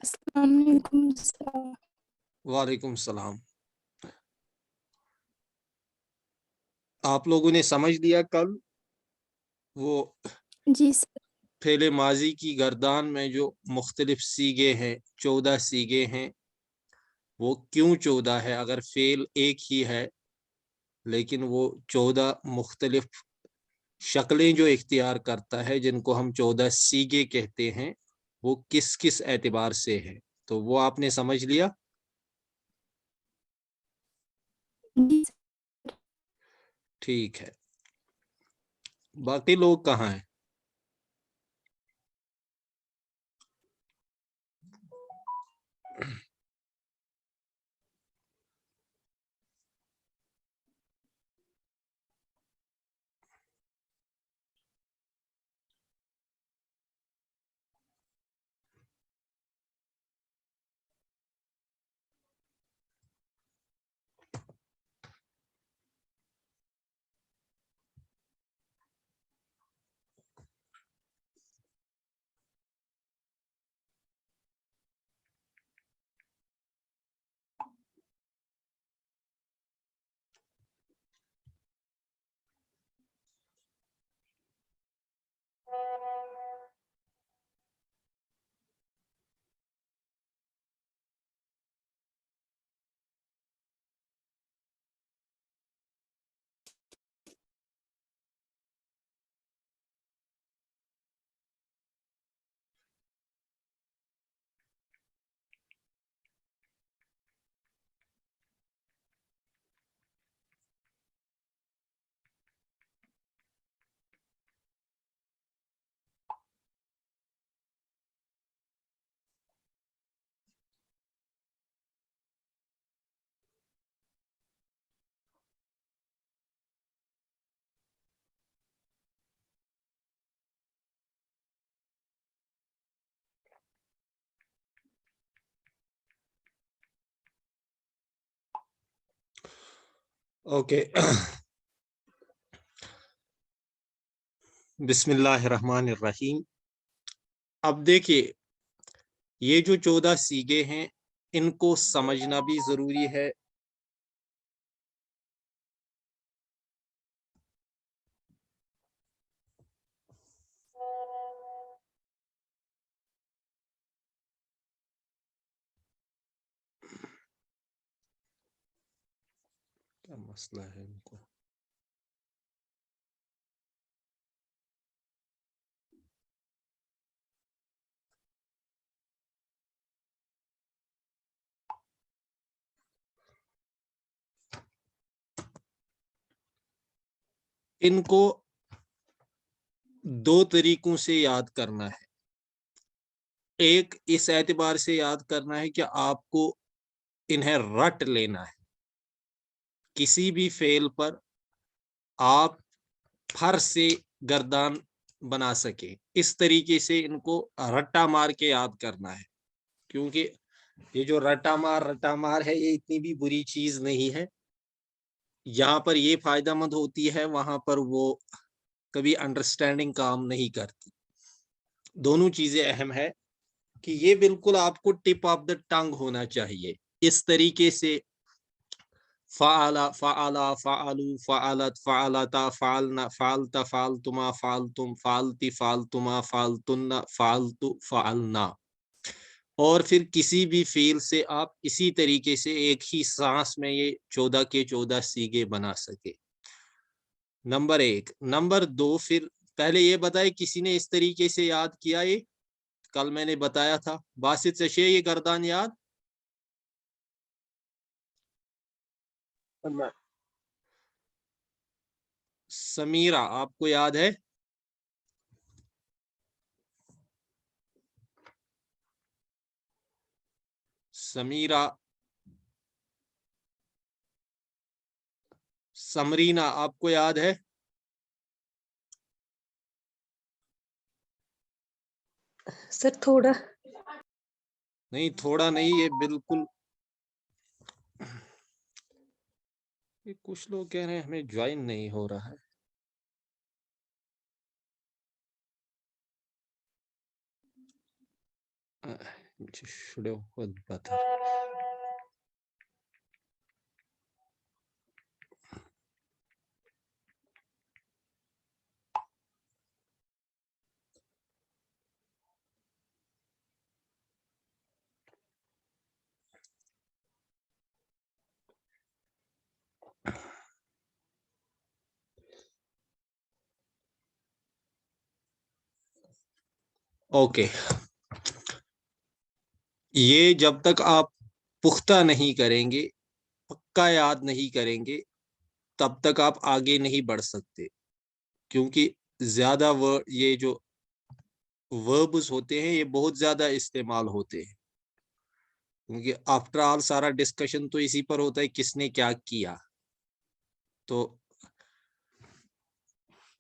अस्सलाम वालेकुम सर। वालेकुम सलाम। आप लोगों ने समझ लिया कल वो जी सर। फेले माजी की गर्दान में जो मुख्तलिफ सीगे हैं, 14 सीगे हैं, वो क्यों 14 है? अगर फेल एक ही है लेकिन वो 14 मुख्तलिफ शक्लें जो इख्तियार करता है, जिनको हम 14 सीगे कहते हैं, वो किस किस एतबार से है? तो वो आपने समझ लिया? जी सर। ठीक है। बाकी लोग कहाँ हैं? ओके। बिस्मिल्लाहिर्रहमानिर्रहीम। अब देखिए, ये जो 14 सीगे हैं, इनको समझना भी जरूरी है। क्या मसला है इनको? इनको दो तरीकों से याद करना है। एक, इस एतबार से याद करना है कि आपको इन्हें रट लेना है। किसी भी फेल पर आप फर से गर्दान बना सके, इस तरीके से इनको रट्टा मार के याद करना है। क्योंकि ये जो रट्टा मार है, ये इतनी भी बुरी चीज नहीं है। यहाँ पर ये फायदेमंद होती है, वहां पर वो कभी अंडरस्टैंडिंग काम नहीं करती। दोनों चीजें अहम है कि ये बिल्कुल आपको टिप ऑफ द टंग होना चाहिए। इस तरीके से फ़ाला, फ़ाला, फ़ालू, फ़ालत, फ़ालता, फ़ालना, फ़ालता, फ़ालतुमा, फ़ालतुम, फ़ालती, फ़ालतुमा, फ़ालतुन्ना, फ़ालतु, फ़ालना। और फिर किसी भी फ़ील से आप इसी तरीके से एक ही सांस में ये 14 के 14 सीगे बना सके। नंबर एक। नंबर दो, फिर पहले ये बताए किसी ने इस तरीके से याद किया? ये कल मैंने बताया था। बासित से ये गर्दान याद? समीरा, आपको याद है? समीरा, समरीना, आपको याद है? सर थोड़ा नहीं, थोड़ा नहीं, ये बिल्कुल। ये कुछ लोग कह रहे हैं हमें ज्वाइन नहीं हो रहा है। شُڑیو خود پتہ. اوکے، یہ جب تک آپ پختہ نہیں کریں گے، پکا یاد نہیں کریں گے، تب تک آپ آگے نہیں بڑھ سکتے، کیونکہ زیادہ یہ جو وربز ہوتے ہیں یہ بہت زیادہ استعمال ہوتے ہیں، کیونکہ آفٹر آل سارا ڈسکشن تو اسی پر ہوتا ہے کس نے کیا کیا. تو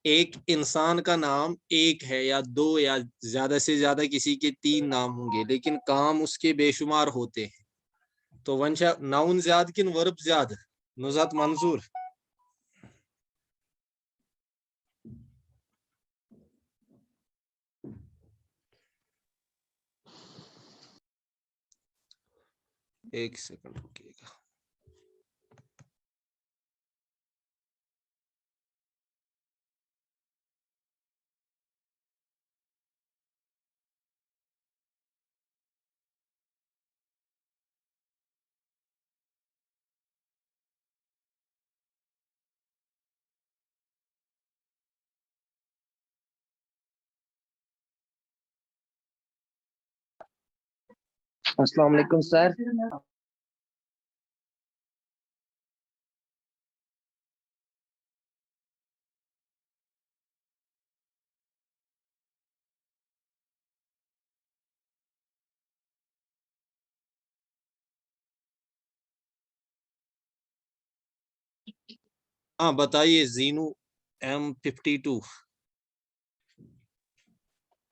ایک انسان کا نام ایک ہے یا دو یا زیادہ سے زیادہ کسی کے 3 نام ہوں گے، لیکن کام اس کے بے شمار ہوتے ہیں. تو ونشا ناؤن زیادہ کن ورب زیادہ نزات منظور. ایک سیکنڈ رکیے گا. السلام علیکم سر. ہاں بتائیے زینو M52.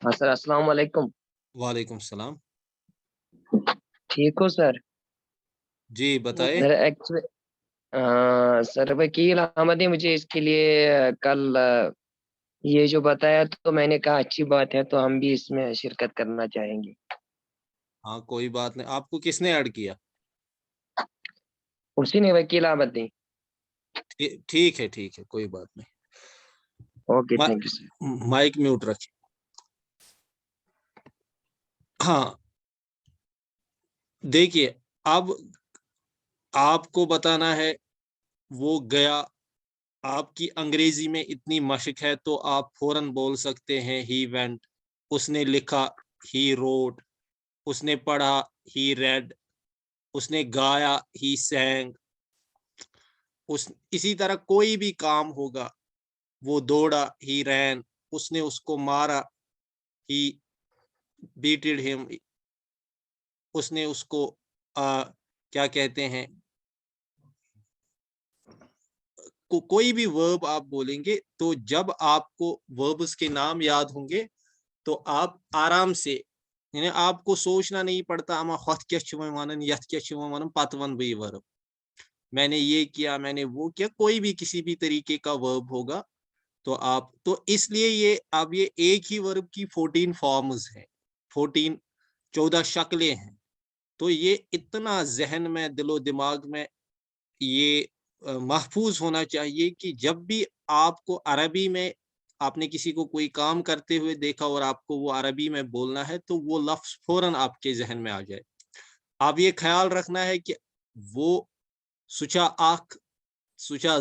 ہاں سر السلام علیکم. وعلیکم السلام. ٹھیک ہو سر؟ جی بتائے. سر ایکچولی سر وکیل احمد نے مجھے اس کے لیے کل یہ جو بتایا تو میں نے کہا اچھی بات ہے، تو ہم بھی اس میں شرکت کرنا چاہیں گے. ہاں کوئی بات نہیں. آپ کو کس نے ایڈ کیا؟ اسی نے، وکیل احمد نے. ٹھیک ہے ٹھیک ہے کوئی بات نہیں. Okay thank you sir. Mic mute رکھیں. ہاں دیکھیے، اب آپ کو بتانا ہے وہ گیا. آپ کی انگریزی میں اتنی مشق ہے تو آپ فوراً بول سکتے ہیں ہی وینٹ. اس نے لکھا ہی روٹ. اس نے پڑھا ہی ریڈ. اس نے گایا ہی سینگ. اسی طرح کوئی بھی کام ہوگا، وہ دوڑا ہی رین. اس نے اس کو مارا ہی بیٹڈ ہم. اس نے اس کو کیا کہتے ہیں، کوئی بھی ورب آپ بولیں گے تو جب آپ کو وربز کے نام یاد ہوں گے تو آپ آرام سے، یعنی آپ کو سوچنا نہیں پڑتا اما ہتھ کیا چھو ونن یتھ کیا چھو ونن پتہ ون بہ ورب میں نے یہ کیا میں نے وہ کیا. کوئی بھی کسی بھی طریقے کا ورب ہوگا تو آپ تو اس لیے یہ اب یہ ایک ہی ورب کی 14 فارمز ہیں، 14 شکلیں ہیں. تو یہ اتنا ذہن میں دل و دماغ میں یہ محفوظ ہونا چاہیے کہ جب بھی آپ کو عربی میں آپ نے کسی کو کوئی کام کرتے ہوئے دیکھا اور آپ کو وہ عربی میں بولنا ہے تو وہ لفظ فوراً آپ کے ذہن میں آ جائے. آپ یہ خیال رکھنا ہے کہ وہ سچا اخ سچا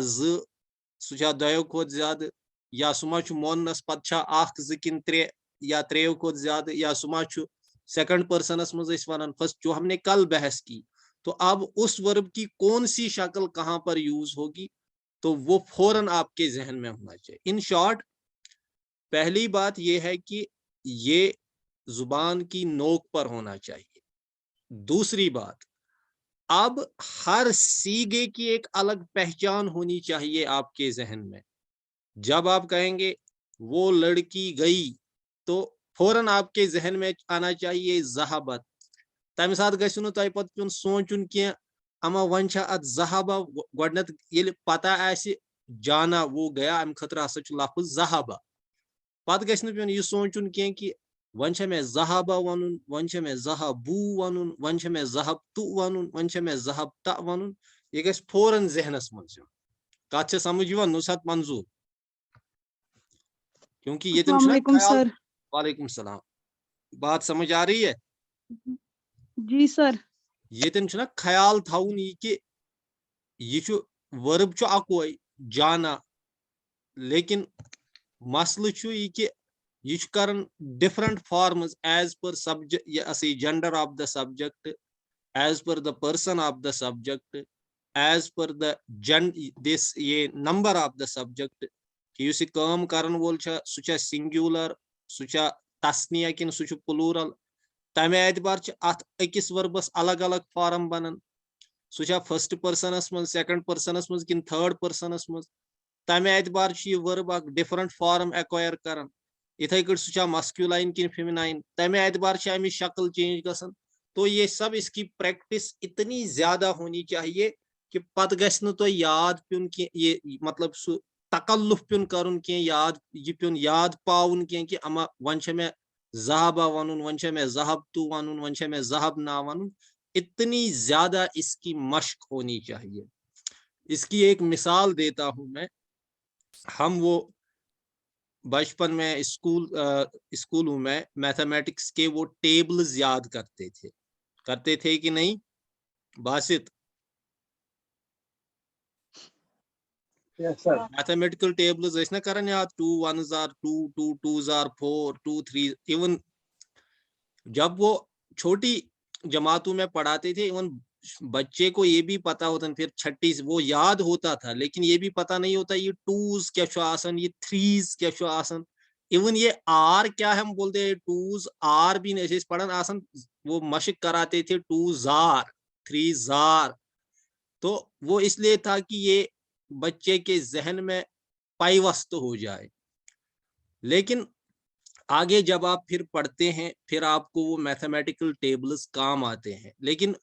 سچا دیو کھوت زیادہ یا سما چھ مونس پتہ اخ زکن ترے یا تریو کھوت زیادہ یا سما چھ سیکنڈ پرسنس مز اس ونن فرسٹ، جو ہم نے کل بحث کی. تو اب اس ورب کی کون سی شکل کہاں پر یوز ہوگی تو وہ فوراً آپ کے ذہن میں ہونا چاہیے. ان شارٹ پہلی بات یہ ہے کہ یہ زبان کی نوک پر ہونا چاہیے. دوسری بات، اب ہر سیگے کی ایک الگ پہچان ہونی چاہیے آپ کے ذہن میں. جب آپ کہیں گے وہ لڑکی گئی تو فوراً آپ کے ذہن میں آنا چاہیے ذہبت. تمہ سات گژھو نہٕ تۄہہِ پتہٕ پیون سونچُن کینٛہہ اما وۄنۍ چھا اتھ ذہبا گۄڈنیتھ ییٚلہِ پتہ آسہِ جانا وہ گیا امہِ خٲطرٕ ہسا چھُ لفظ ذہبا. پتہٕ گژھِ نہٕ پیون یہِ سونچُن کینٛہہ کہ वन छे में ज़हाबा वनुन, वन छे में ज़हाबू वनुन, वन छे में ज़हबतु वनुन, वन छे में ज़हबता वनुन, ये गस फौरन ज़हनस मंज कत छे समझ यिवान नुसरत मंजूर, क्योंकि ये तुम अस्सलाम वालेकुम ख्याल। सर। वालेकुम सलाम, बात समझ आ रही है? जी सर। ये तुम ख्याल थाउन ये कि ये वर्ब अकोई जाना, लेकिन मसल ये कि ये करन different forms as per subject, ये gender of the subject, as per the person of the subject, as per the this ये नंबर ऑफ द सब्जेक्ट कि युस काम करन वोल सह सिंगुलर, सह तस्निया किन सह प्लूरल, तमे एतबार अत अकिस वर्बस अलग अलग फॉर्म बनन, सह फर्स्ट पर्सनस मज, सेकंड पर्सनस मज किन थर्ड पर्सनस मज, तमे एतबार यह वर्ब अक डिफरेंट फॉर्म एक्वायर करन, इथे कट सह मस्क्यूलाइन किन फेमिनाइन, तमे एतबार अमिच शक्ल चेंज गसन। तो ये सब इसकी प्रैक्टिस इतनी ज्यादा होनी चाहिए कि पत गछ न तो याद पुन कि ये मतलब सु तकल्लुफ पुन करुन कि याद ये पुन याद पाउन कि अमा वन छे में ज़हाबा वनुन, वन छे में ज़हबतु वनुन, वन छे में ज़हब ना वनुन, इतनी ज्यादा इसकी मश्क होनी चाहिए। इसकी एक मिसाल देता हूं मैं। हम वो बचपन में स्कूलों में मैथमेटिक्स के वो टेबल्स याद करते थे कि नहीं बासित? मैथमेटिकल टेबल्स ना करन याद, 2 1s are 2, 2 2s are 4, 2 3, even जब वो छोटी जमातों में पढ़ाते थे, इवन बच्चे को ये भी पता होता, फिर छठी वो याद होता था, लेकिन ये भी पता नहीं होता ये 2s क्या आसन, ये 3s क्या आसन, इवन ये आर क्या है, हम बोलते हैं 2s आर भी नहीं पढ़न आसन, वो मशक कराते थे 2s आर 3s आर। तो वो इसलिए था कि ये बच्चे के जहन में पाइवस्त हो जाए। लेकिन आगे जब आप फिर पढ़ते हैं, फिर आपको वो मैथमेटिकल टेबल्स काम आते हैं। लेकिन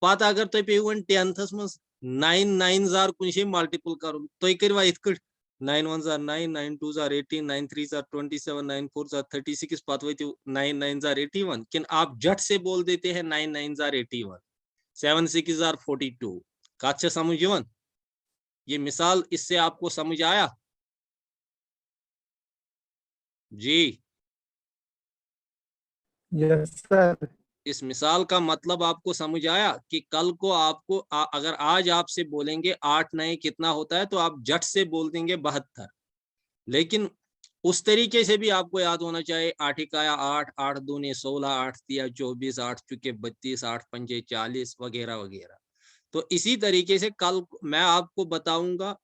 पता अगर तुम पे 10th मज 9 9s are कुछ मल्टीपल करुन, तुम करवा इत 9 1s are 9, 9 2s are 18, 9 3s are 27, 9 4s are 36, पत वो 9 9s are 81, किन आप जट से बोल देते हैं 9 9s are 81, 7 6s are 42। कत समझ यवन? ये मिसाल, इससे आपको समझ आया? जी यस सर। इस मिसाल का मतलब आपको समझ आया कि कल को आपको अगर आज आपसे बोलेंगे 8 9 कितना होता है, तो आप जट से बोल देंगे 72। लेकिन उस तरीके से भी आपको याद होना चाहिए 8 इकाया 8, 8 दूने 16, 8 तिया 24, 8 चुके 32, 8 पंजे 40 वगैरह वगैरह। तो इसी तरीके से कल मैं आपको बताऊंगा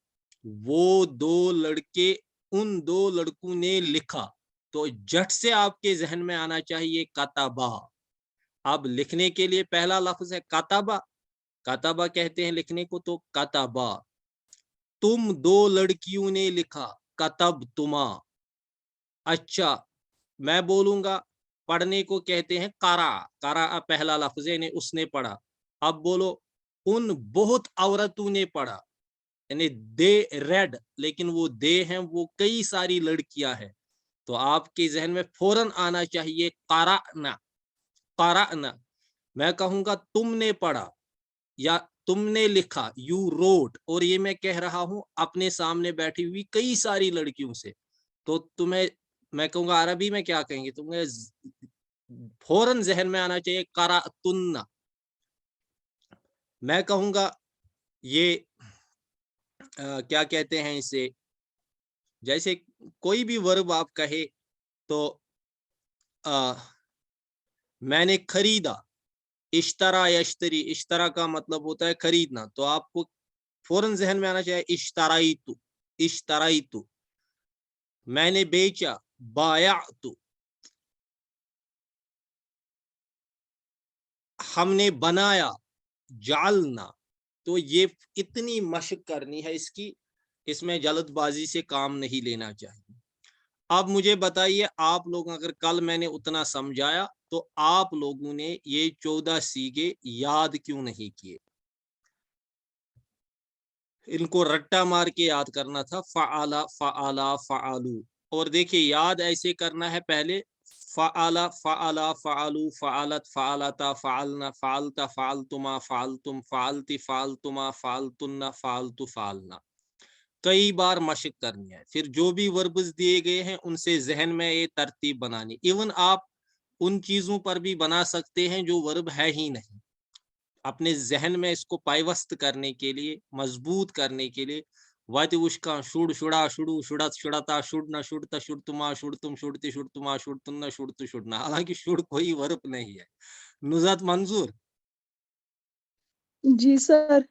वो उन दो लड़कों ने लिखा, तो जट से आपके जहन में आना चाहिए कतबा। अब लिखने के लिए पहला लफ्ज है कतबा, कतबा कहते हैं लिखने को, तो कतबा। तुम 2 लड़कियों ने लिखा, कतब तुमा। अच्छा, मैं बोलूंगा पढ़ने को कहते हैं करा, करा पहला लफ्ज है, उसने पढ़ा। अब बोलो उन बहुत औरतों ने पढ़ा, यानी दे रेड, लेकिन वो दे हैं, वो कई सारी लड़कियां हैं। तो आपके जहन में फौरन आना चाहिए कराना, कराना। मैं कहूंगा तुमने पढ़ा या तुमने लिखा, यू रोट, और ये मैं कह रहा हूं अपने सामने बैठी हुई कई सारी लड़कियों से। तो तुम्हें मैं कहूंगा अरबी में क्या कहेंगे, तुम्हें फौरन जहन में आना चाहिए करा तुन्ना। मैं कहूंगा ये क्या कहते हैं इसे, जैसे कोई भी वर्ब आप कहे तो मैंने खरीदा, इश्तरा यश्तरी, इश्तरा का मतलब होता है खरीदना, तो आपको फौरन जहन में आना चाहिए इश्तराइतु, इश्तराइतु। मैंने बेचा, बायातु। हमने बनाया, जालना। तो ये इतनी मशक करनी है इसकी, इसमें जल्दबाजी से काम नहीं लेना चाहिए। अब मुझे बताइए, आप लोग अगर कल मैंने उतना समझाया तो आप लोगों ने ये 14 सीगे याद क्यों नहीं किए? इनको रट्टा मार के याद करना था, फ़आला फ़आला फ़आलू। और देखिए याद ऐसे करना है, पहले फअला फअला फअलू फअलत फअलता फअलना फअलता फअलतुमा फअलतुम फअलती फअलतुमा फअलतुन्ना फअलतु फअलना। कई बार मशक करनी है। फिर जो भी वर्ब्स दिए गए हैं उनसे जहन में ये तरतीब बनानी। इवन आप उन चीजों पर भी बना सकते हैं जो वर्ब है ही नहीं। अपने जहन में इसको पाइवस्त करने के लिए, मजबूत करने के लिए वाति उश्का शुड़ शुड़ा शुड़ू शुड़त शुड़ता शुड़ना शुड़ता शुड़तुमा शुड़तुम शुड़ती शुड़तुमा शुड़तुन्ना शुड़तु शुड़ना। हालांकि शुड़ कोई वर्ब नहीं है। नुज़ात मंजूर? जी सर।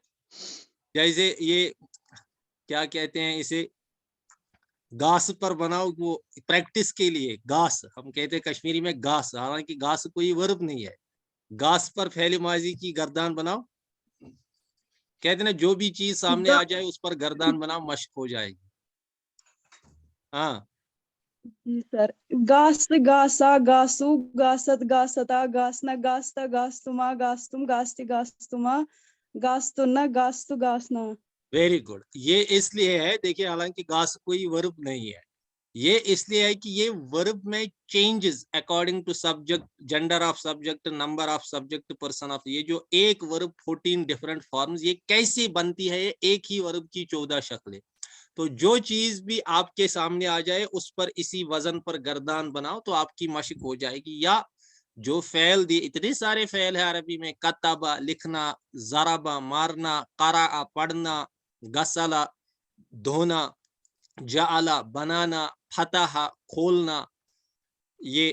जैसे ये क्या कहते हैं इसे, घास पर बनाओ, वो प्रैक्टिस के लिए घास, हम कहते हैं कश्मीरी में घास, हालांकि घास कोई वर्ब नहीं है। घास पर फेल माजी की गर्दान बनाओ, कहते हैं ना जो भी चीज सामने आ जाए उस पर गर्दान बनाओ, मशक हो जाएगी। हाँ जी सर। गास गासा गासू गासत गासता गासना गासता गास्तुमा गास्तुम गास्ती गास्तुमा गास्तुन्ना गास्तु गासना। Very good. ये इसलिए है, देखिए हालांकि घास कोई वर्ब नहीं है, ये इसलिए है कि ये वर्ब में changes according to subject, gender of subject, number of subject, person of, ये जो एक वर्ब 14 डिफरेंट फॉर्म्स, ये कैसे बनती है, ये एक ही वर्ब की 14 शक्लें। तो जो चीज भी आपके सामने आ जाए उस पर इसी वजन पर गर्दान बनाओ तो आपकी मशक हो जाएगी। या जो फेल दिए, इतने सारे फेल है अरबी में, कतबा लिखना, जराबा मारना, करा पढ़ना, गसला धोना, जाला बनाना, फतहा खोलना, ये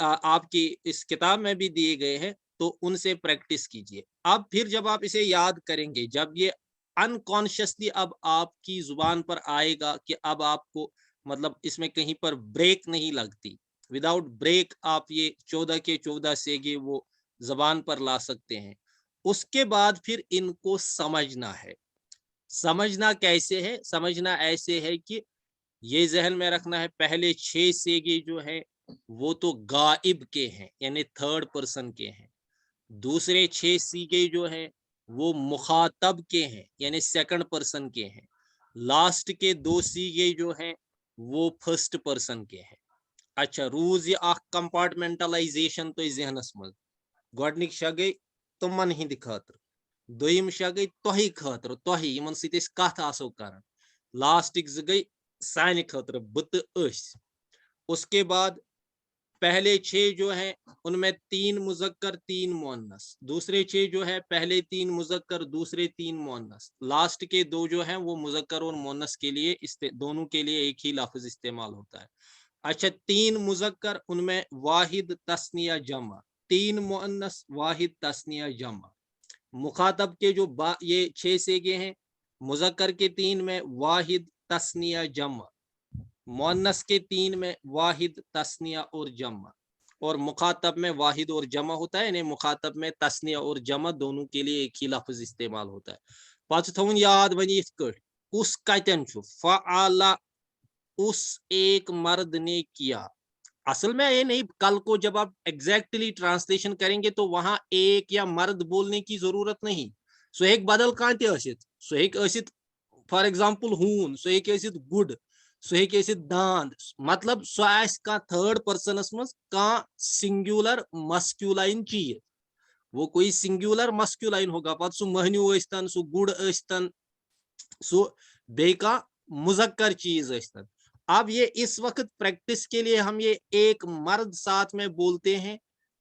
आपकी इस किताब में भी दिए गए हैं, तो उनसे प्रैक्टिस कीजिए। अब फिर जब आप इसे याद करेंगे, जब ये अनकॉन्शियसली अब आपकी जुबान पर आएगा कि अब आपको मतलब इसमें कहीं पर ब्रेक नहीं लगती, विदाउट ब्रेक आप ये 14 के 14 सेगे वो जबान पर ला सकते हैं। उसके बाद फिर इनको समझना है। समझना कैसे है? समझना ऐसे है कि ये जहन में रखना है, पहले 6 सेगे जो है वो तो गाइब के हैं, यानी थर्ड पर्सन के हैं। दूसरे 6 सीगे जो है वो मुखातब के हैं, यानी सेकंड पर्सन के हैं। लास्ट के 2 सीगे जो हैं वो फर्स्ट पर्सन के हैं। अच्छा, रूज या कंपार्टमेंटलाइजेशन तो जहनस मज गोडनिक शा गई तुमन हिंद खातर, दोयम शा गई तोही खातर, तोही यमन सति अस कथ आसो करन, लास्टिक ज गई सानि खातर बत अस। उसके बाद पहले 6 जो हैं उनमें 3 मुजक्कर 3 मुअन्नस, दूसरे 6 जो है पहले 3 मुजक्कर दूसरे 3 मुअन्नस, लास्ट के 2 जो हैं वो मुजक्कर और मुअन्नस के लिए दोनों के लिए एक ही लफ्ज इस्तेमाल होता है। अच्छा, 3 मुजक्कर उनमें वाहिद तस्निया जमा, 3 मुअन्नस वाहिद तस्निया जमा। मुखातब के जो ये 6 सेगे हैं, मुजक्कर के 3 में वाहिद तस्निया जमा, मुअन्नस के 3 में वाहिद तस्निया और जमा, और मुखातब में वाहिद और जमा होता है, यानी मुखातब में तस्निया और जमा दोनों के लिए एक ही लफ्ज इस्तेमाल होता है। पत थवन याद बनी उस कतन फ़अला, उस एक मर्द ने किया। असल में ये नहीं, कल को जब आप एग्जैक्टली ट्रांसलेशन करेंगे तो वहां एक या मर्द बोलने की जरूरत नहीं। सो एक बदल कांति असित, सो एक असित फॉर एग्जांपल हून, सो एक असित गुड, सो एक असित दांद, मतलब सो आस का थर्ड पर्सनस मज का सिंगुलर मस्क्यूलाइन चीज, वो कोई सिंगुलर मस्क्यूलाइन होगा, पत सो महन्यू अस्तन, सो गुड अस्तन, सो बेका मुजक्कर चीज अस्तन। अब ये इस वक्त प्रैक्टिस के लिए हम ये एक मर्द साथ में बोलते हैं,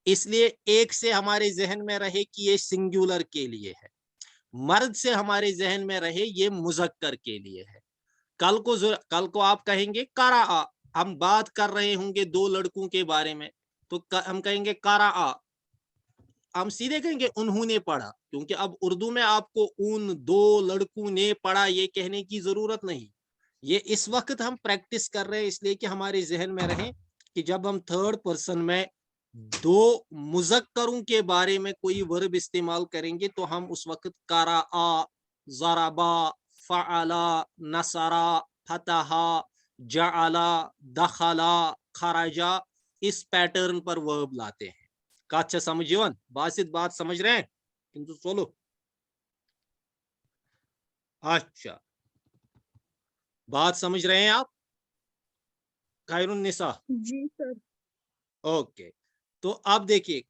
इसलिए एक से हमारे जहन में रहे कि ये सिंगुलर के लिए है, मर्द से हमारे जहन में रहे ये मुजक्कर के लिए है। कल को आप कहेंगे करा, हम बात कर रहे होंगे 2 लड़कों के बारे में, तो हम कहेंगे करा, हम सीधे कहेंगे उन्होंने पढ़ा, क्योंकि अब उर्दू में आपको उन 2 लड़कों ने पढ़ा ये कहने की जरूरत नहीं। ये इस वक्त हम प्रैक्टिस कर रहे हैं इसलिए कि हमारे जहन में रहे कि जब हम थर्ड पर्सन में 2 मुजक्करों के बारे में कोई वर्ब इस्तेमाल करेंगे तो हम उस वक्त करा, ज़रबा, फ़अला, नसरा, फतहा, जअला, दखला, खरजा, इस पैटर्न पर वर्ब लाते हैं। का अच्छा समझिवन, बासित बात समझ रहे हैं? किंतु चलो अच्छा, बात समझ रहे हैं आप? खैरुन निसा? जी सर। ओके, तो अब देखिए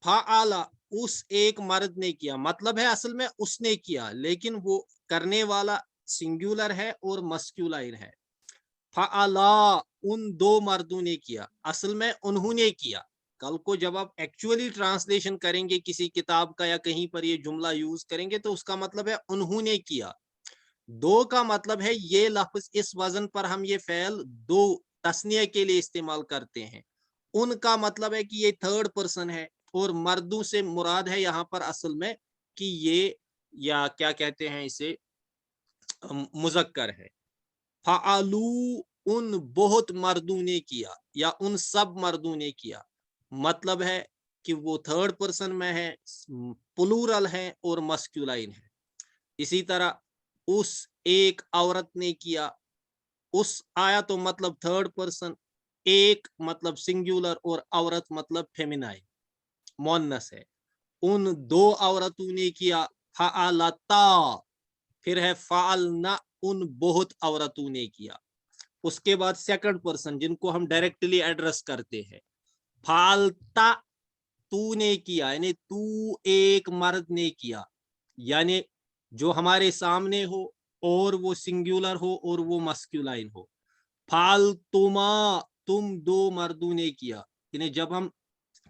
फ़अला उस एक मर्द ने किया, मतलब है असल में उसने किया, लेकिन वो करने वाला सिंगुलर है और मस्कुलाइन है। फ़अला उन दो मर्दों ने किया, असल में उन्होंने किया। कल को जब आप एक्चुअली ट्रांसलेशन करेंगे किसी किताब का या कहीं पर ये जुमला यूज करेंगे तो उसका मतलब है उन्होंने किया। दो का मतलब है ये लफ्ज इस वजन पर हम ये फेल दो तस्निया के लिए इस्तेमाल करते हैं। उनका मतलब है कि ये थर्ड पर्सन है और मर्दों से मुराद है यहाँ पर असल में कि ये या क्या कहते हैं इसे मुजक्कर है। फ़अलू उन बहुत मर्दों ने किया या उन सब मर्दों ने किया, मतलब है कि वो थर्ड पर्सन में है, प्लूरल है और मस्कुलाइन है। इसी तरह उस एक औरत ने किया, उस आया तो मतलब थर्ड पर्सन, एक मतलब सिंगुलर और औरत मतलब फेमिनाइन मोनस है। उन दो औरतों ने किया, फ़अलता फिर है फ़अलना उन बहुत औरतों ने किया। उसके बाद सेकंड पर्सन जिनको हम डायरेक्टली एड्रेस करते हैं, फालता तूने किया, यानी तू एक मर्द ने किया, यानी जो हमारे सामने हो और वो सिंगुलर हो और वो मस्कुलाइन हो। फालतुमा तुम दो मर्दों ने किया, यानी जब हम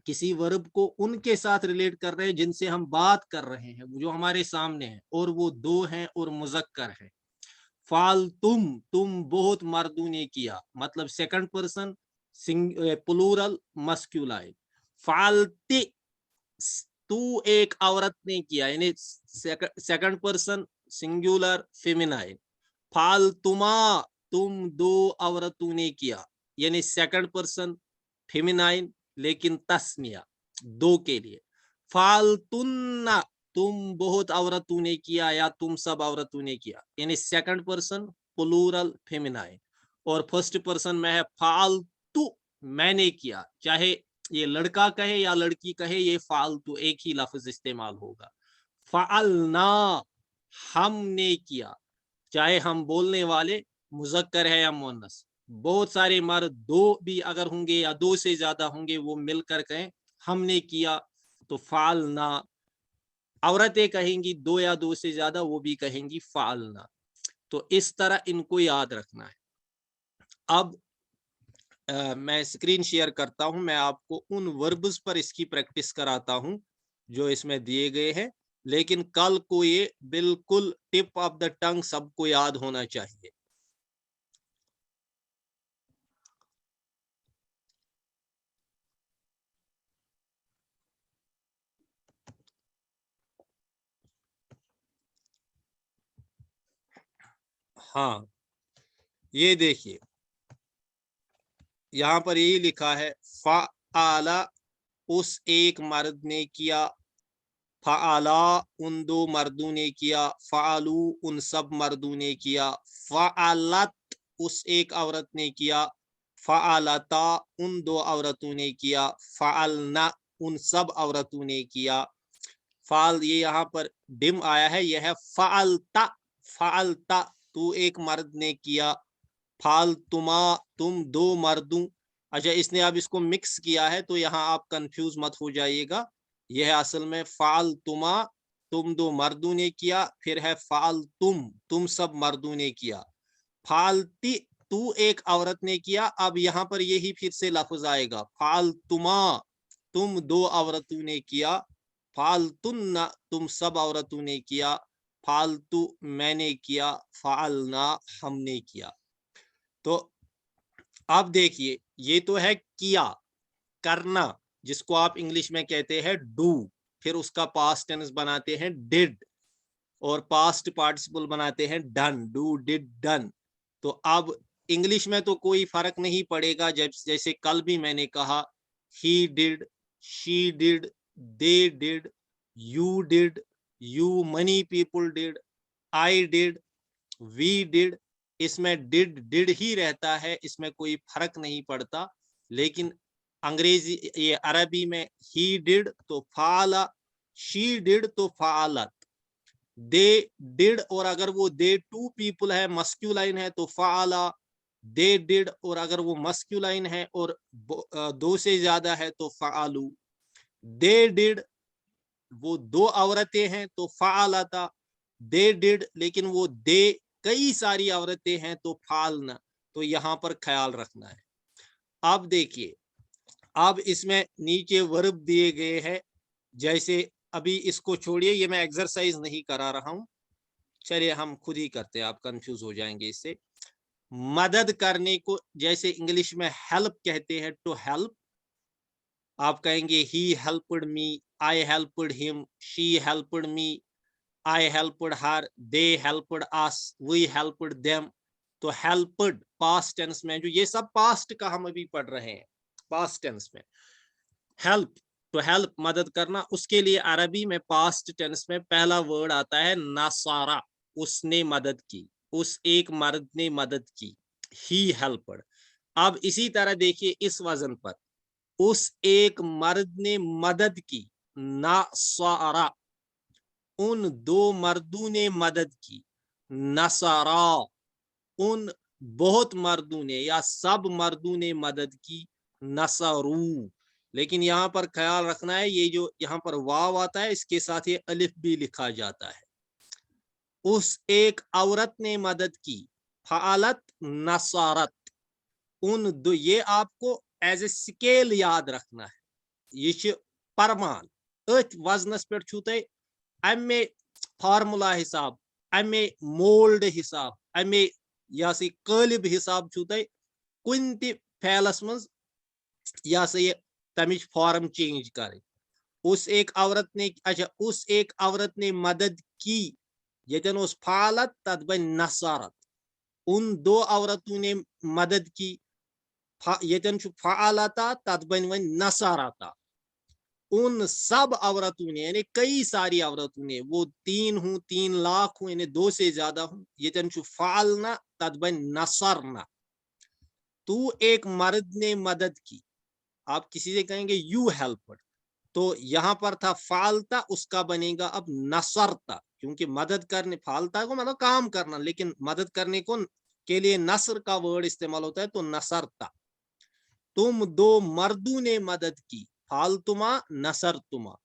किसी वर्ब को उनके साथ रिलेट कर रहे हैं जिनसे हम बात कर रहे हैं, जो हमारे सामने है और वो दो हैं और मुजक्कर है। फालतुम तुम बहुत मर्दों ने किया, मतलब सेकंड पर्सन प्लूरल मस्कुलाइन। फालती तू एक औरत ने किया, यानी सेकंड पर्सन सिंगुलर फेमिनाइन। फालतुमा तुम दो औरतों ने किया, यानी सेकंड पर्सन फेमिनाइन लेकिन तस्निया दो के लिए। फालतुन्ना तुम बहुत औरतों ने किया या तुम सब औरतों ने किया, यानी सेकंड पर्सन प्लूरल फेमिनाइन। और फर्स्ट पर्सन में है फालतू मैंने किया, चाहे ये लड़का कहे या लड़की कहे ये फालतू एक ही लफ्ज इस्तेमाल होगा। फालना हमने किया, चाहे हम बोलने वाले मुजक्कर है या मुअन्नस। बहुत सारे मर्द दो भी अगर होंगे या दो से ज्यादा होंगे वो मिलकर कहें हमने किया तो फालना। औरतें कहेंगी दो या दो से ज्यादा वो भी कहेंगी फालना। तो इस तरह इनको याद रखना है। अब मैं स्क्रीन शेयर करता हूं, मैं आपको उन वर्ब्स पर इसकी प्रैक्टिस कराता हूं जो इसमें दिए गए हैं, लेकिन कल को ये बिल्कुल टिप ऑफ द टंग सबको याद होना चाहिए। हाँ, ये देखिए यहाँ पर यही लिखा है, फ़अला उस एक मर्द ने किया, फ़अला उन दो मर्दों ने किया, फ़अलू उन सब मर्दों ने किया, फ़अलत उस एक औरत ने किया, फ़अलता उन दो औरतों ने किया, फ़अलना उन सब औरतों ने किया। फाल ये यहाँ पर डिम आया है, यह है फ़अलता, फ़अलता तू एक मर्द ने किया, फालतुमा तुम दो मर्दों। अच्छा, इसने अब इसको मिक्स किया है तो यहाँ आप कंफ्यूज मत हो जाइएगा, यह असल में फालतुमा तुम दो मर्दों ने किया, फिर है फालतुम तुम सब मर्दों ने किया। फालती तू एक औरत ने किया, अब यहाँ पर यही फिर से लफ्ज आएगा, फालतुमा तुम दो औरतों ने किया, फालतुन्ना तुम सब औरतों ने किया, फालतू मैंने किया, फालना हमने किया। तो अब देखिए ये तो है किया, करना, जिसको आप इंग्लिश में कहते हैं डू, फिर उसका पास्ट टेंस बनाते हैं डिड और पास्ट पार्टिसिपल बनाते हैं डन, डू डिड डन। तो अब इंग्लिश में तो कोई फर्क नहीं पड़ेगा, जब जैसे कल भी मैंने कहा he did, she did, they did, you many people did, I did, we did, इसमें डिड ही रहता है, इसमें कोई फर्क नहीं पड़ता। लेकिन अंग्रेजी ये अरबी में ही डिड तो फाला, शी डिड तो फालत, दे डिड और अगर वो दे टू पीपल है मस्क्यूलाइन है तो फाला, दे डिड, और अगर वो मस्कुलाइन है और दो से ज्यादा है तो फ़अलू। दे डिड, वो दो औरतें हैं तो फ़अलता। दे डिड, लेकिन वो दे कई सारी औरतें हैं तो फ़अलना। तो यहाँ पर ख्याल रखना है। अब देखिए, अब इसमें नीचे वर्ब दिए गए हैं, जैसे अभी इसको छोड़िए, ये मैं एक्सरसाइज नहीं करा रहा हूं, चलिए हम खुद ही करते हैं, आप कंफ्यूज हो जाएंगे इससे। मदद करने को जैसे इंग्लिश में हेल्प कहते हैं, टू हेल्प, आप कहेंगे he helped me, I helped him, she helped me, I helped her, they helped us, we helped them. तो हेल्प्ड पास्ट टेंस में, जो ये सब पास्ट का हम अभी पढ़ रहे हैं, पास्ट टेंस में हेल्प, तो हेल्प मदद करना, उसके लिए अरबी में पास्ट टेंस में पहला वर्ड आता है नसारा, उसने मदद की, उस एक मर्द ने मदद की, ही हेल्प्ड। अब इसी तरह देखिए इस वजन पर, उस एक मर्द ने मदद की, नसारा, उन दो मर्दों ने मदद की, नसारा, उन बहुत मर्दों ने या सब मर्दों ने मदद की, नसरू। लेकिन यहाँ पर ख्याल रखना है, ये जो यहाँ पर वाव आता है इसके साथ ये अलिफ भी लिखा जाता है। उस एक औरत ने मदद की, फ़अलत नसारत, उन दो, ये आपको एज ए स्केल याद रखना है, ये परमान अथ वजनस पे छू तुह अमे फार्मूला हिसाब, अमे मोल्ड हिसाब, अमे या से कालिब हिसाब छू तुह कुन ति फैलस मज या से ये तमिच फॉर्म चेंज करें। उस एक औरत ने, अच्छा उस एक औरत ने मदद की, यतन उस फालत तद बन नसारत, उन दो औरतों ने मदद की, यतन फालता तद बन वन नसारता, उन सब औरतों ने, यानी कई सारी औरतों ने, वो 3 हूं, 3 लाख हूं, यानी 2 से ज्यादा हूं, यतन फालना तद बन नसरना। तू एक मर्द ने मदद की, आप किसी से कहेंगे यू हेल्प्ड, तो यहां पर था फालता, उसका बनेगा अब नसरता, क्योंकि मदद करने, फालता को मतलब काम करना, लेकिन मदद करने को के लिए नसर का वर्ड इस्तेमाल होता है, तो नसरता। तुम दो मर्दों ने मदद की, फालतुमा नसरतुमा,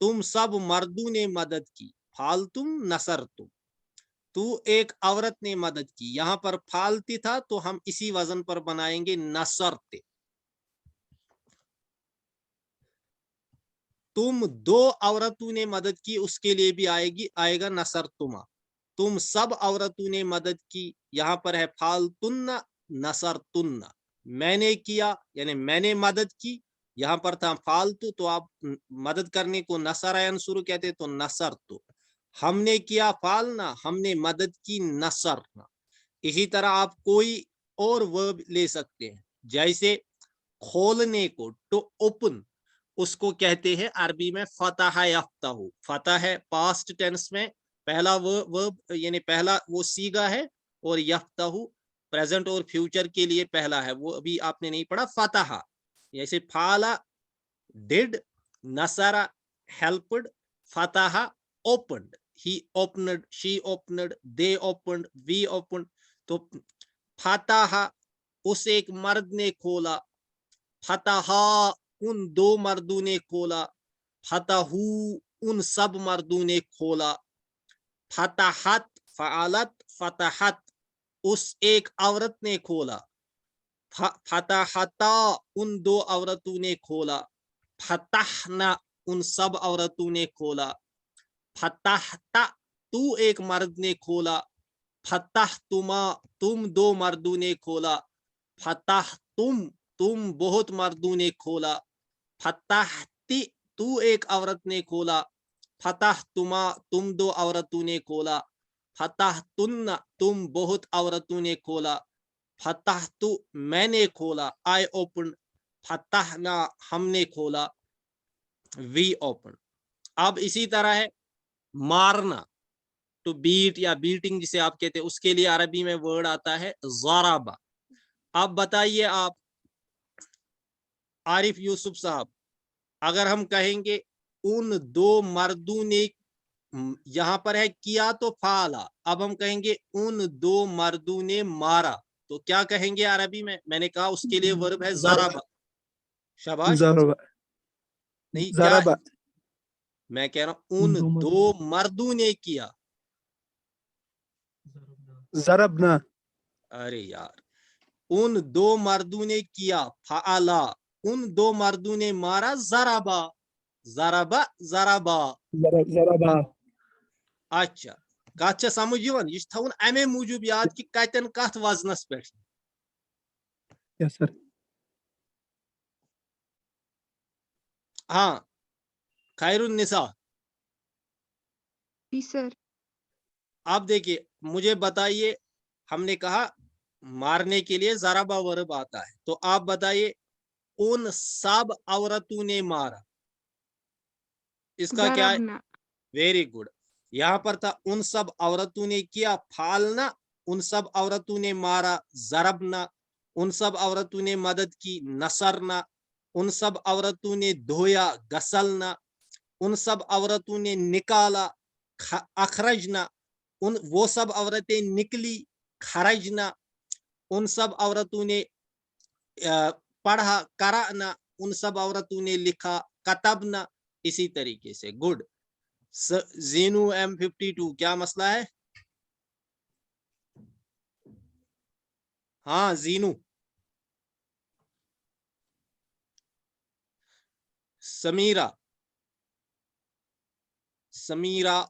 तुम सब मर्दों ने मदद की, फालतुम नसरतुम। तू एक औरत ने मदद की, यहां पर फालती था तो हम इसी वजन पर बनाएंगे नसरते। तुम दो औरतों ने मदद की, उसके लिए भी आएगा नसरतुमा। तुम सब औरतों ने मदद की, यहां पर है फालतुन्ना नसरतुन्ना, मैंने किया यानी मैंने मदद की, यहां पर था फालतू, तो आप मदद करने को नसर शुरू कहते तो नसर, तो हमने किया फालना, हमने मदद की नसरना। इसी तरह आप कोई और वर्ब ले सकते हैं, जैसे खोलने को, टू ओपन, उसको कहते हैं अरबी में फतह यफ्तहु। फतह है पास्ट टेंस में पहला वर्ब, यानी पहला वो सीगा है, और यफ्तहु प्रेजेंट और फ्यूचर के लिए पहला है, वो अभी आपने नहीं पढ़ा, फतह। जैसे Fala did, Nasra helped, Fateh opened, he opened, she opened, they opened, we opened. तो फतह उस एक मर्द ने खोला, फतहा उन दो मर्दों ने खोला, फतहू उन सब मर्दों ने खोला, फतहत फ़अलत फतहत उस एक औरत ने खोला, फतहता उन दो औरतों ने खोला, फतहना उन सब औरतों ने खोला, फतहता तू एक मर्द ने खोला, फतहतुमा तुम दो मर्दों ने खोला, फतहतुम तुम बहुत मर्दों ने खोला, फतहती तू एक औरत ने खोला, फतहतुमा तुम दो औरतों ने खोला, फतहतुन्ना तुम बहुत औरतों ने खोला, फतहतु मैंने खोला, आई ओपन, फतहना हमने खोला, वी ओपन। अब इसी तरह है मारना, तो बीट या बीटिंग जिसे आप कहते हैं, उसके लिए अरबी में वर्ड आता है ज़राबा। अब बताइए आप आरिफ यूसुफ साहब, अगर हम कहेंगे उन दो मर्दों ने, यहां पर है किया तो फाला, अब हम कहेंगे उन दो मर्दों ने मारा, تو کیا کہیں گے عربی میں نے کہا اس کے لیے ورب ہے ضرب. شاباش. ضرب نہیں کیا ضرب میں کہہ رہا ہوں ان دو مردوں نے کیا. ضربنا ارے یار ان دو مردوں نے کیا فعلا ان دو مردوں نے مارا ضربا ضربا ضربا. ضربا اچھا کت چھا سمجھ یوان یہ تھاون امے موجوب یاد کہ کتن کت وزنس پہ. یس سر ہاں خیر النساء. جی سر. آپ دیکھیے مجھے بتائیے ہم نے کہا مارنے کے لیے ضربا ورب آتا ہے تو آپ بتائیے ان سب عورتوں نے مارا اس کا کیا ہے؟ ضربنا. Very good. یہاں پر تھا ان سب عورتوں نے کیا پھالنا ان سب عورتوں نے مارا ضربنا ان سب عورتوں نے مدد کی نصرنا ان سب عورتوں نے دھویا غسلنا ان سب عورتوں نے نکالا اخرجنا وہ سب عورتیں نکلی خرجنا ان سب عورتوں نے پڑھا قرأنا ان سب عورتوں نے لکھا کتبنا. اسی طریقے سے گڈ. زینو M52 کیا مسئلہ ہے؟ ہاں زینو. سمیرہ سمیرہ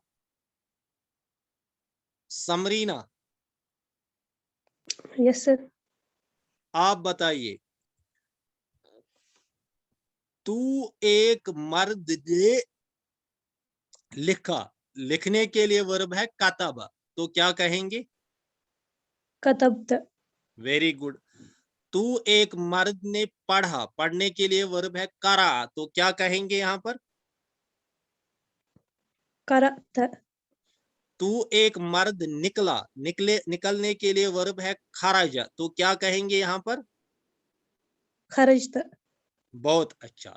سمرینا یس سر. آپ بتائیے تو ایک مرد نے لکھا لکھنے کے لیے ورب ہے کتبہ تو کیا کہیں گے؟ کتبت. Very good. تو ایک مرد نے پڑھا پڑھنے کے لیے ورب ہے قرأ تو کیا کہیں گے یہاں پر؟ قرأت. تو ایک مرد نکلا نکلنے کے لیے ورب ہے خرج تو کیا کہیں گے یہاں پر؟ خرجت. بہت اچھا.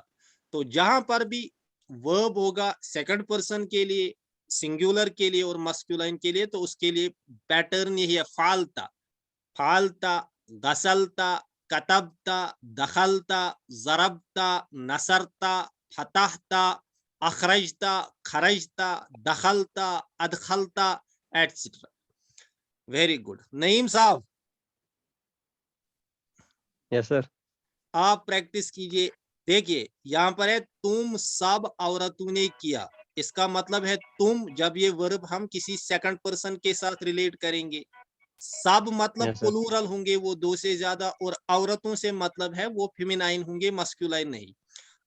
تو جہاں پر بھی ورب ہوگا سیکنڈ پرسن کے لیے سنگولر کے لیے اور مسکولائن کے لیے تو اس کے لیے پیٹرن یہی ہے فالتا فالتا غسلتا کتبتا دخلتا ضربتا نصرتا فتحتا اخرجتا خرجتا دخلتا ادخلتا etcetera. Very good. Naeem sahab yes سر. آپ پریکٹس کیجئے. دیکھیے یہاں پر ہے تم سب عورتوں نے کیا اس کا مطلب ہے تم جب یہ ورب ہم کسی سیکنڈ پرسن کے ساتھ ریلیٹ کریں گے سب مطلب Yes, sir. پلورل ہوں گے وہ دو سے زیادہ اور عورتوں سے مطلب ہے وہ فیمینائن ہوں گے مسکولائن نہیں.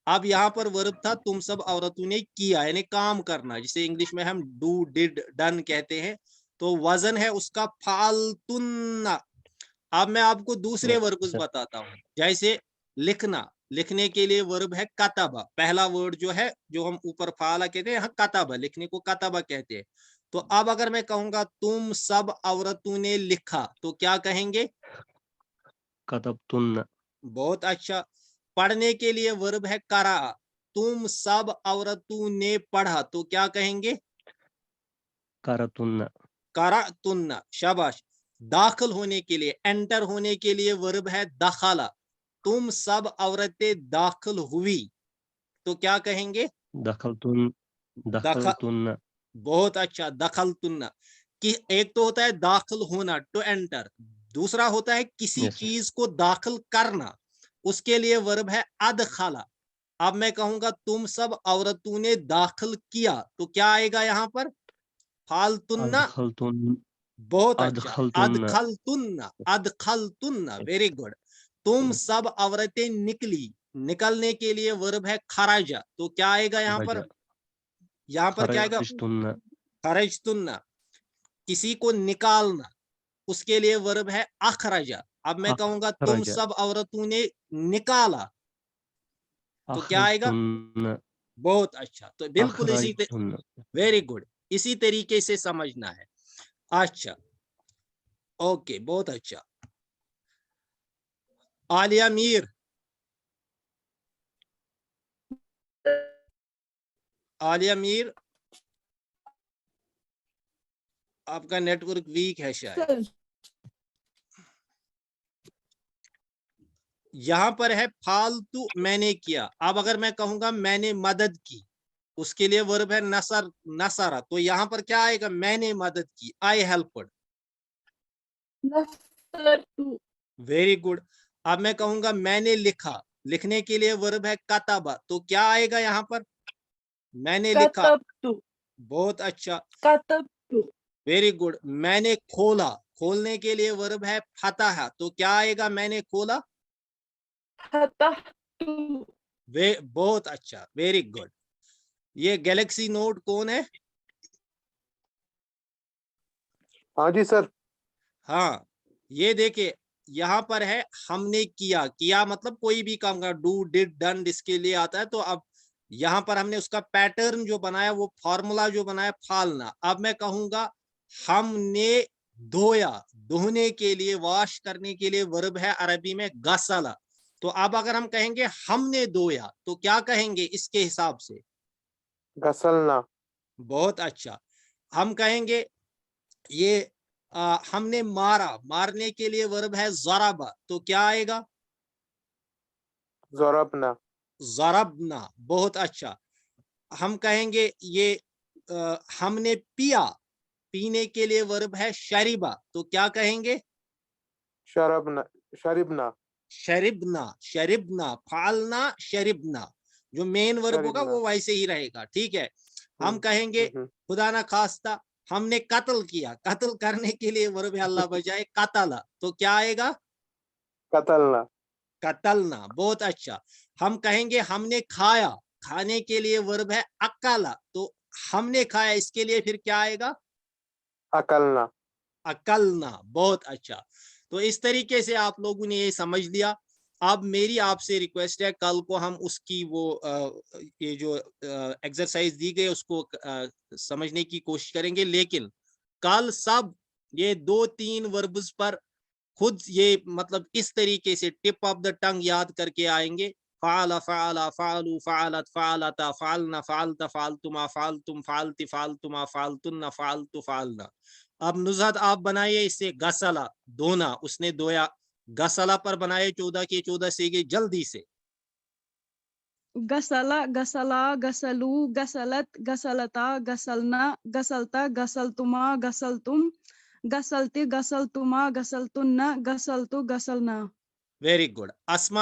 اب یہاں پر ورب تھا تم سب عورتوں نے کیا یعنی کام کرنا جسے انگلش میں ہم ڈو ڈڈ ڈن کہتے ہیں تو وزن ہے اس کا فالتن. اب میں آپ کو دوسرے Yes, وربز sir. بتاتا ہوں جیسے لکھنا لکھنے کے لیے ورب ہے کتبہ پہلا ورڈ جو ہے جو ہم اوپر فعلا کہتے ہیں یہاں کتبہ لکھنے کو کتبہ کہتے ہیں. تو اب اگر میں کہوں گا تم سب عورتوں نے لکھا تو کیا کہیں گے؟ کتبتن. بہت اچھا. پڑھنے کے لیے ورب ہے قرأ تم سب عورتوں نے پڑھا تو کیا کہیں گے؟ قرأتن. قرأتن. شاباش. داخل ہونے کے لیے انٹر ہونے کے لیے ورب ہے دخلا تم سب عورتیں داخل ہوئی تو کیا کہیں گے؟ دخلتن. دخلتن. بہت اچھا. دخلتن. کہ ایک تو ہوتا ہے داخل ہونا ٹو انٹر دوسرا ہوتا ہے کسی Yes, sir. چیز کو داخل کرنا اس کے لیے ورب ہے ادخلا. اب میں کہوں گا تم سب عورتوں نے داخل کیا تو کیا آئے گا یہاں پر؟ فالتن. ادخلتن. بہت اچھا. ادخلتن. ادخلتن. ادخلتن. Very good. تم سب عورتیں نکلی نکلنے کے لیے ورب ہے خراجہ تو کیا آئے گا یہاں پر؟ یہاں پر کیا آئے گا؟ خرجتن. خرجتن. کسی کو نکالنا اس کے لیے ورب ہے اخرجہ. اب میں کہوں گا تم اخرج. سب عورتوں نے نکالا تو کیا آئے گا؟ اخرجتن. بہت اچھا. تو بالکل اسی اخرجتن. ویری گڈ اسی طریقے سے سمجھنا ہے. اچھا اوکے بہت اچھا. عالیہ میر عالیہ میر آپ کا نیٹ ورک ویک ہے شاید. سر यहाँ पर है फालतू मैंने किया। अब अगर मैं कहूंगा मैंने मदद की, उसके लिए वर्ब है नसर नसरा, तो यहाँ पर क्या आएगा? मैंने मदद की, आई हेल्पड। नसरतु वेरी गुड। अब मैं कहूंगा मैंने लिखा, लिखने के लिए वर्ब है कतबा, तो क्या आएगा यहाँ पर? मैंने लिखा। कतबतु बहुत अच्छा, कतबतु वेरी गुड। मैंने खोला, खोलने के लिए वर्ब है फतह, तो क्या आएगा? मैंने खोला। फतहतु बहुत अच्छा, वेरी गुड। ये गैलेक्सी नोट कौन है? हाँ जी सर। हाँ, ये देखिए यहाँ पर है हमने किया, किया मतलब कोई भी काम का, डू डिड डन इसके लिए आता है। तो अब यहाँ पर हमने उसका पैटर्न जो बनाया, वो फॉर्मूला जो बनाया फालना। अब मैं कहूंगा हमने धोया, धोने के लिए, वॉश करने के लिए वर्ब है अरबी में गसला। तो अब अगर हम कहेंगे हमने धोया तो क्या कहेंगे इसके हिसाब से? गसलना। बहुत अच्छा। हम कहेंगे ये हमने मारा, मारने के लिए वर्ब है ज़रबा, तो क्या आएगा? ज़रबना। ज़रबना, बहुत अच्छा। हम कहेंगे ये हमने पिया, पीने के लिए वर्ब है शरिबा, तो क्या कहेंगे? शरबना, शरिबना। शरिबना, शरिबना, फालना शरिबना, जो मेन वर्ब होगा शरिबना। वो वैसे ही रहेगा, ठीक है। हम कहेंगे खुदा ना खास्ता हमने कत्ल किया, कत्ल करने के लिए वर्ब है अल्लाह बजाए कतला, तो क्या आएगा? कतलना। कतलना, बहुत अच्छा। हम कहेंगे हमने खाया, खाने के लिए वर्ब है अकला, तो हमने खाया, इसके लिए फिर क्या आएगा? अकलना। अकलना, बहुत अच्छा। तो इस तरीके से आप लोगों ने ये समझ लिया। अब मेरी आपसे रिक्वेस्ट है, कल को हम उसकी वो ये जो एक्सरसाइज दी गई उसको समझने की कोशिश करेंगे, लेकिन कल सब ये 2-3 वर्ब्स पर खुद ये मतलब इस तरीके से टिप ऑफ द टंग याद करके आएंगे। फ़ाला फ़ाला फ़ालू फ़ालत फ़ालता फ़ालना फ़ालता फ़ालतुमा फ़ालतुम फ़ालति फ़ालतुमा फ़ालतुन्ना फ़ालतु फ़ालना। अब नुज़हत आप बनाइए इससे गसला, धोना, उसने धोया। गसला पर बनाए 14 के 14 सीगे जल्दी से। गसला, गसला, गसलू, गसलत, गसलता, गसलना, गसलता, गसलतुमा, गसलतुम, गसलते, गसलतुमा, गसलतुन्ना, गसलतु, गसलना। Very good. अस्मा